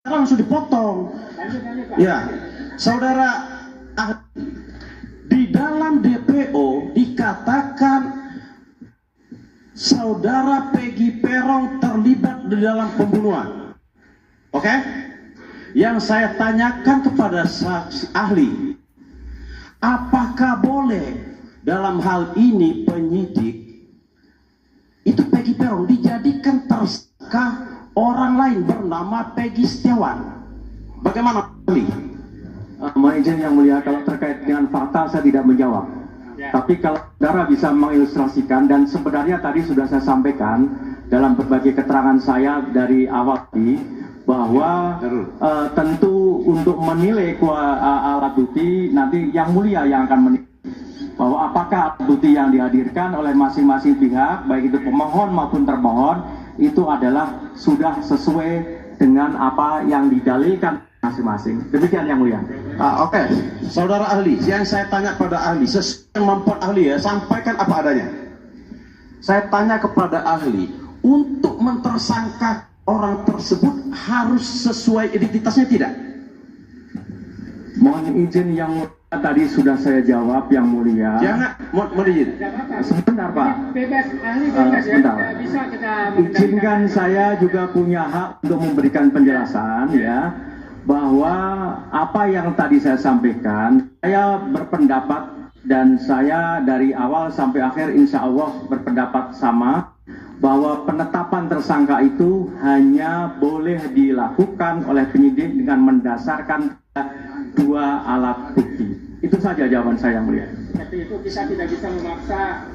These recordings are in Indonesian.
langsung dipotong. Ya, saudara, di dalam DPO dikatakan saudara Peggy Peron terlibat di dalam pembunuhan. Oke? Yang saya tanyakan kepada saksi ahli, apakah boleh dalam hal ini penyidik itu Peggy Peron dijadikan tersangka orang lain bernama Peggy Setiawan? Bagaimana ahli? Mohon izin yang mulia, kalau terkait dengan fakta saya tidak menjawab. Tapi kalau saudara bisa mengilustrasikan, dan sebenarnya tadi sudah saya sampaikan dalam berbagai keterangan saya dari awal tadi, bahwa tentu untuk menilai alat bukti nanti yang mulia yang akan menilai bahwa apakah alat bukti yang dihadirkan oleh masing-masing pihak, baik itu pemohon maupun termohon, itu adalah sudah sesuai dengan apa yang didalilkan masing-masing. Demikian yang mulia. Oke. Saudara ahli, yang saya tanya pada ahli, sesuai kemampuan ahli ya, sampaikan apa adanya. Saya tanya kepada ahli, untuk mentersangka orang tersebut harus sesuai identitasnya tidak? Mohon izin yang mulia, tadi sudah saya jawab yang mulia. Jangan, mohon izin. Sebentar Pak. Bebas, ahli bebas sebentar. ya. Bisa kita Izinkan saya juga punya hak untuk memberikan penjelasan ya, bahwa apa yang tadi saya sampaikan, saya berpendapat dan saya dari awal sampai akhir insya Allah berpendapat sama, bahwa penetapan tersangka itu hanya boleh dilakukan oleh penyidik dengan mendasarkan dua alat bukti. Itu saja jawaban saya yang mulia. Tapi itu kita tidak bisa memaksa.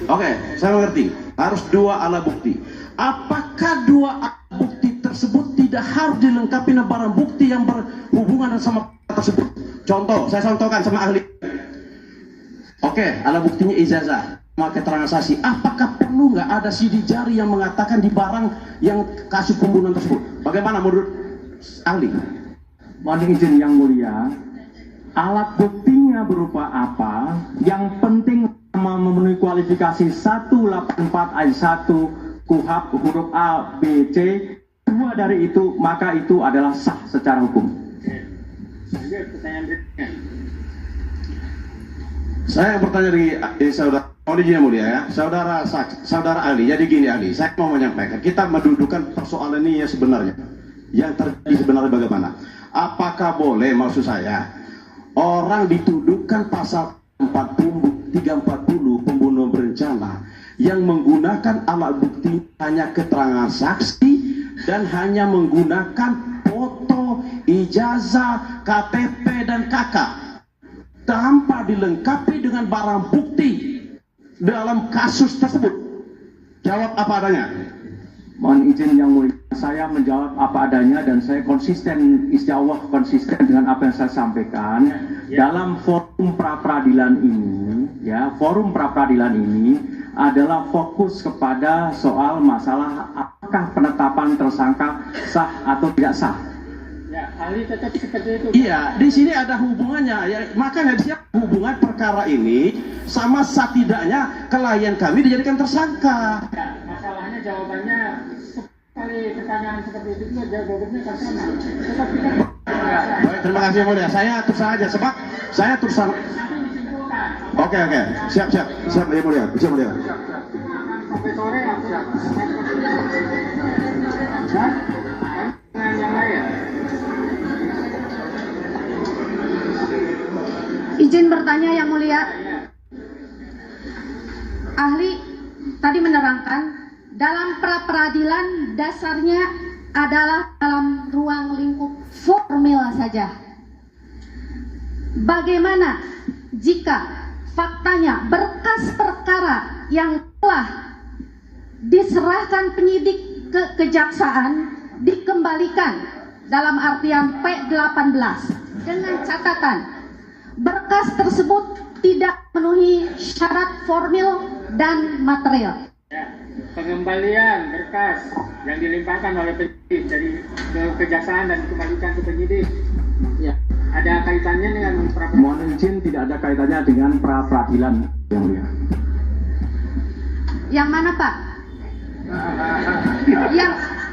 Oke, saya mengerti. Harus dua alat bukti. Apakah dua alat bukti tersebut tidak harus dilengkapi dengan barang bukti yang berhubungan sama tersebut? Contoh, saya contohkan sama ahli. Oke, alat buktinya ijazah, keterangan saksi. Apakah perlu nggak ada sidik jari yang mengatakan di barang yang kasus pembunuhan tersebut? Bagaimana menurut ahli? Mohon izin yang mulia, alat buktinya berupa apa? Yang penting memenuhi kualifikasi 184 ayat 1 KUHP huruf A, B, C. Dua dari itu, maka itu adalah sah secara hukum. Saya bertanya di saudara, mohon izin yang mulia ya, saudara ahli. Jadi gini ahli, saya mau menyampaikan, kita mendudukan persoalan ini ya sebenarnya. Yang terjadi sebenarnya bagaimana? Apakah boleh, maksud saya, orang dituduhkan pasal 340 pembunuhan berencana yang menggunakan alat bukti hanya keterangan saksi dan hanya menggunakan foto, ijazah, KTP dan KK tanpa dilengkapi dengan barang bukti dalam kasus tersebut? Jawab apa adanya. Mohon izin yang mulia, saya menjawab apa adanya dan saya konsisten, insya Allah konsisten dengan apa yang saya sampaikan. Dalam forum pra-peradilan ini, ya, forum pra-peradilan ini adalah fokus kepada soal masalah apakah penetapan tersangka sah atau tidak sah. Ya, ahli tetap seperti itu. Iya, di sini ada hubungannya. Ya, makanya di sini hubungan perkara ini sama sah tidaknya klien kami dijadikan tersangka. Ya, masalahnya jawabannya sekali pertanyaan seperti itu jawabannya kan sama. Tetap kita. Baik, terima kasih yang mulia. Saya terus saja sebab saya terus. Oke. Siap yang mulia. Siap mulia. Sampai sore aku dengan yang lain. Izin bertanya yang mulia. Ahli tadi menerangkan dalam pra-peradilan dasarnya adalah dalam ruang lingkup formil saja. Bagaimana jika faktanya berkas perkara yang telah diserahkan penyidik ke kejaksaan dikembalikan dalam artian P18 dengan catatan berkas tersebut tidak memenuhi syarat formil dan material. Ya, pengembalian berkas yang dilimpahkan oleh penyidik dari kejaksaan dan dikembalikan ke penyidik. Ya, ada kaitannya dengan pra-peradilan? Mohon izin, tidak ada kaitannya dengan pra-peradilan yang mulia. Yang mana Pak?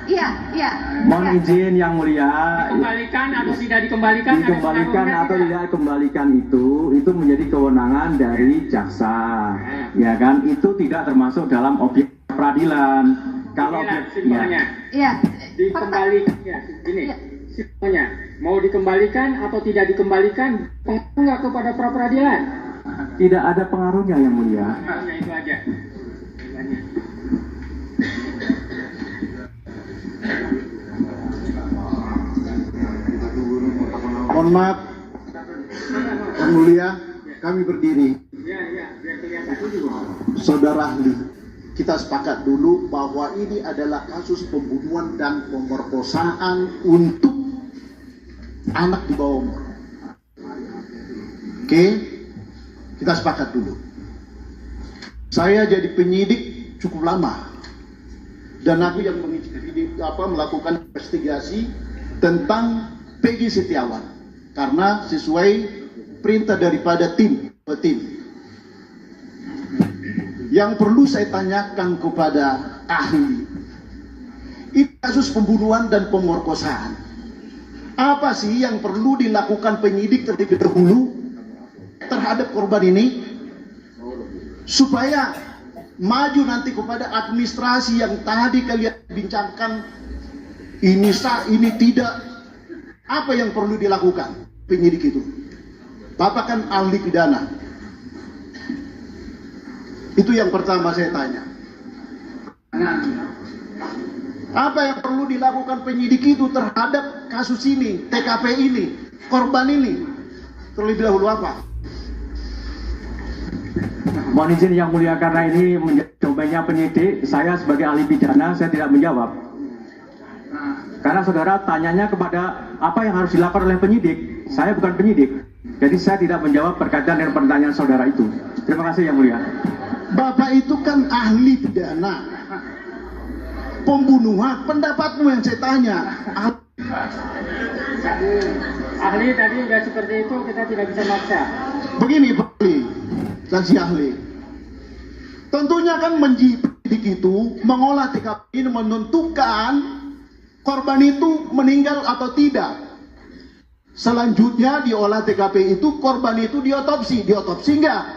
Iya, iya. Mohon izin Yang Mulia. Dikembalikan atau tidak dikembalikan? ada Dikembalikan pengaruhnya atau tidak? tidak dikembalikan itu menjadi kewenangan dari jaksa, ya kan? Itu tidak termasuk dalam objek peradilan. Kalau Inilah objek, simpelnya. Iya. Dikembalikan, ya, gini. Iya. Simpelnya, mau dikembalikan atau tidak dikembalikan, pengaruh nggak kepada pra peradilan? tidak ada pengaruhnya Yang Mulia. Hanya itu aja. Hanya. Mohon maaf, Yang Mulia, kami berdiri. Ya, ya, biar kelihatan. Saudara ahli, kita sepakat dulu bahwa ini adalah kasus pembunuhan dan pemerkosaan untuk anak di bawah umur. Oke, kita sepakat dulu. Saya jadi penyidik cukup lama, dan aku yang melakukan investigasi tentang Peggy Setiawan, karena sesuai perintah daripada tim. Yang perlu saya tanyakan kepada ahli, ini kasus pembunuhan dan pemerkosaan. Apa sih yang perlu dilakukan penyidik terlebih dahulu terhadap korban ini, supaya maju nanti kepada administrasi yang tadi kalian bincangkan, ini sah, ini tidak. Apa yang perlu dilakukan penyidik itu? Bapak kan ahli pidana. Itu yang pertama saya tanya. Apa yang perlu dilakukan penyidik itu terhadap kasus ini, TKP ini, korban ini? Terlebih dahulu apa? Mohon izin Yang Mulia, karena ini menjadi domainnya penyidik, saya sebagai ahli pidana saya tidak menjawab. Karena saudara tanyanya kepada apa yang harus dilakukan oleh penyidik, saya bukan penyidik, jadi saya tidak menjawab berkaitan dengan pertanyaan saudara itu. Terima kasih Yang Mulia. Bapak itu kan ahli pidana, pembunuhan, pendapatmu yang saya tanya. Ahli tadi udah seperti itu, kita tidak bisa maksa. Begini Pak ahli dan si ahli, tentunya kan penyidik itu mengolah TKP ini, menentukan korban itu meninggal atau tidak. Selanjutnya diolah TKP itu, korban itu diotopsi enggak?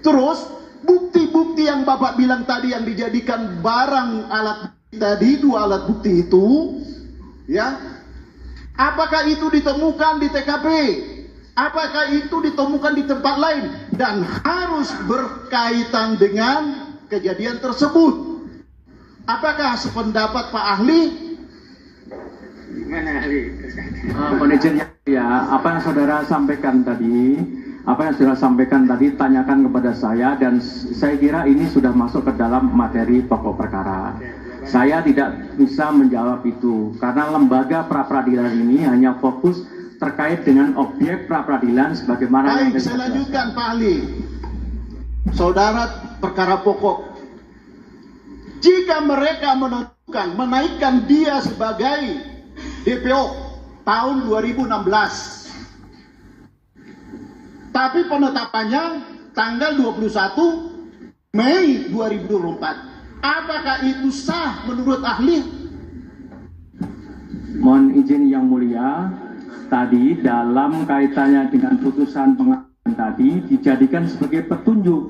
Terus bukti-bukti yang Bapak bilang tadi yang dijadikan barang alat bukti tadi, 2 alat bukti itu, ya, apakah itu ditemukan di TKP? Apakah itu ditemukan di tempat lain? Dan harus berkaitan dengan kejadian tersebut. Apakah sependapat Pak ahli? Gimana ahli? Mohon izin ya, apa yang saudara sampaikan tadi, tanyakan kepada saya, dan saya kira ini sudah masuk ke dalam materi pokok perkara. Saya tidak bisa menjawab itu karena lembaga pra peradilan ini hanya fokus terkait dengan objek pra peradilan sebagaimana. Baik, saya lanjutkan Pak ahli. Saudara, perkara pokok. Jika mereka menentukan menaikkan dia sebagai DPO tahun 2016, tapi penetapannya tanggal 21 Mei 2024. Apakah itu sah menurut ahli? Mohon izin Yang Mulia, tadi dalam kaitannya dengan putusan pengadilan tadi dijadikan sebagai petunjuk,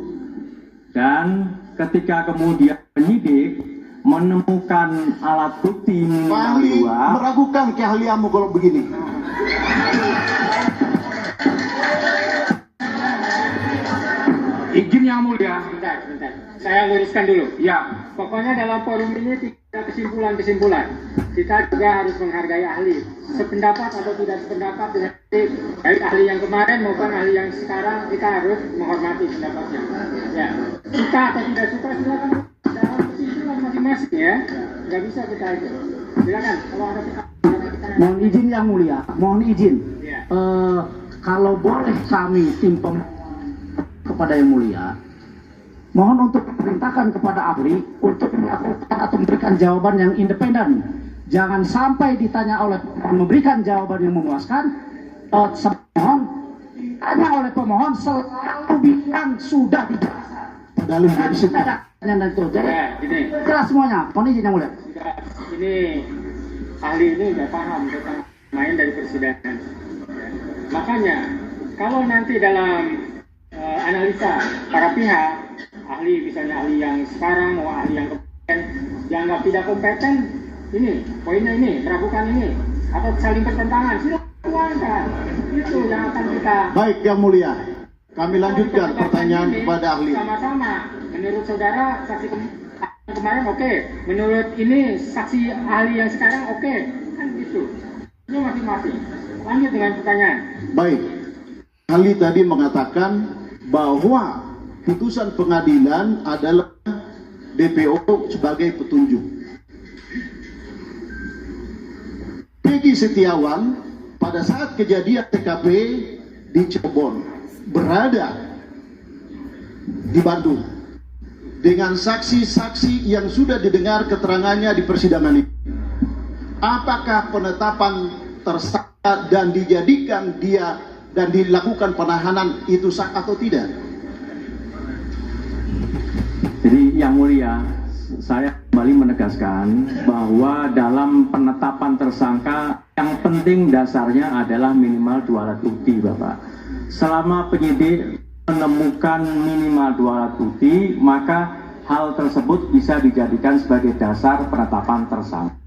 dan ketika kemudian penyidik menemukan alat bukti Pak ahli meragukan keahlianmu kalau begini. Izin Yang Mulia. Bentar. Saya luruskan dulu. Ya. Pokoknya dalam forum ini tidak ada kesimpulan-kesimpulan. Kita juga harus menghargai ahli. Sependapat atau tidak sependapat dengan baik ahli yang kemarin maupun ahli yang sekarang, kita harus menghormati pendapatnya. Ya. Suka atau tidak suka silakan dalam kesimpulan masing-masing ya. Nggak bisa kita itu. Silakan. Kalau ada Mohon izin Yang Mulia, mohon izin. Ya. Kalau boleh kami tim kepada Yang Mulia, mohon untuk perintahkan kepada ahli untuk melakukan atau memberikan jawaban yang independen. Jangan sampai ditanya oleh memberikan jawaban yang memuaskan. Mohon ditanya oleh pemohon selalu bilang sudah dijelasan. Padahal Tidak ada itu. Jadi Ya, gini. jelas semuanya. Mohon izin Yang Mulia. ini ahli ini udah paham tentang main dari persidangan. Makanya kalau nanti dalam analisa para pihak, ahli misalnya ahli yang sekarang mau ahli yang kemarin dianggap tidak kompeten, ini poinnya ini, meragukan ini, atau saling bertentangan, sudah tuangkan. Itu yang akan kita. Baik, Yang Mulia. Kami lanjutkan pertanyaan kepada ahli. Sama-sama. Menurut saudara saksi kemarin oke. Menurut ini saksi ahli yang sekarang oke. Kan gitu. Ini masing-masing. Lanjut dengan pertanyaan. Baik. Ahli tadi mengatakan bahwa putusan pengadilan adalah DPO sebagai petunjuk. Peggy Setiawan pada saat kejadian TKP di Cirebon berada di Bandung dengan saksi-saksi yang sudah didengar keterangannya di persidangan ini. Apakah penetapan tersangka dan dijadikan dia dan dilakukan penahanan itu sah atau tidak? Jadi Yang Mulia, saya kembali menegaskan bahwa dalam penetapan tersangka yang penting dasarnya adalah minimal 2 alat bukti, Bapak. Selama penyidik menemukan minimal 2 alat bukti, maka hal tersebut bisa dijadikan sebagai dasar penetapan tersangka.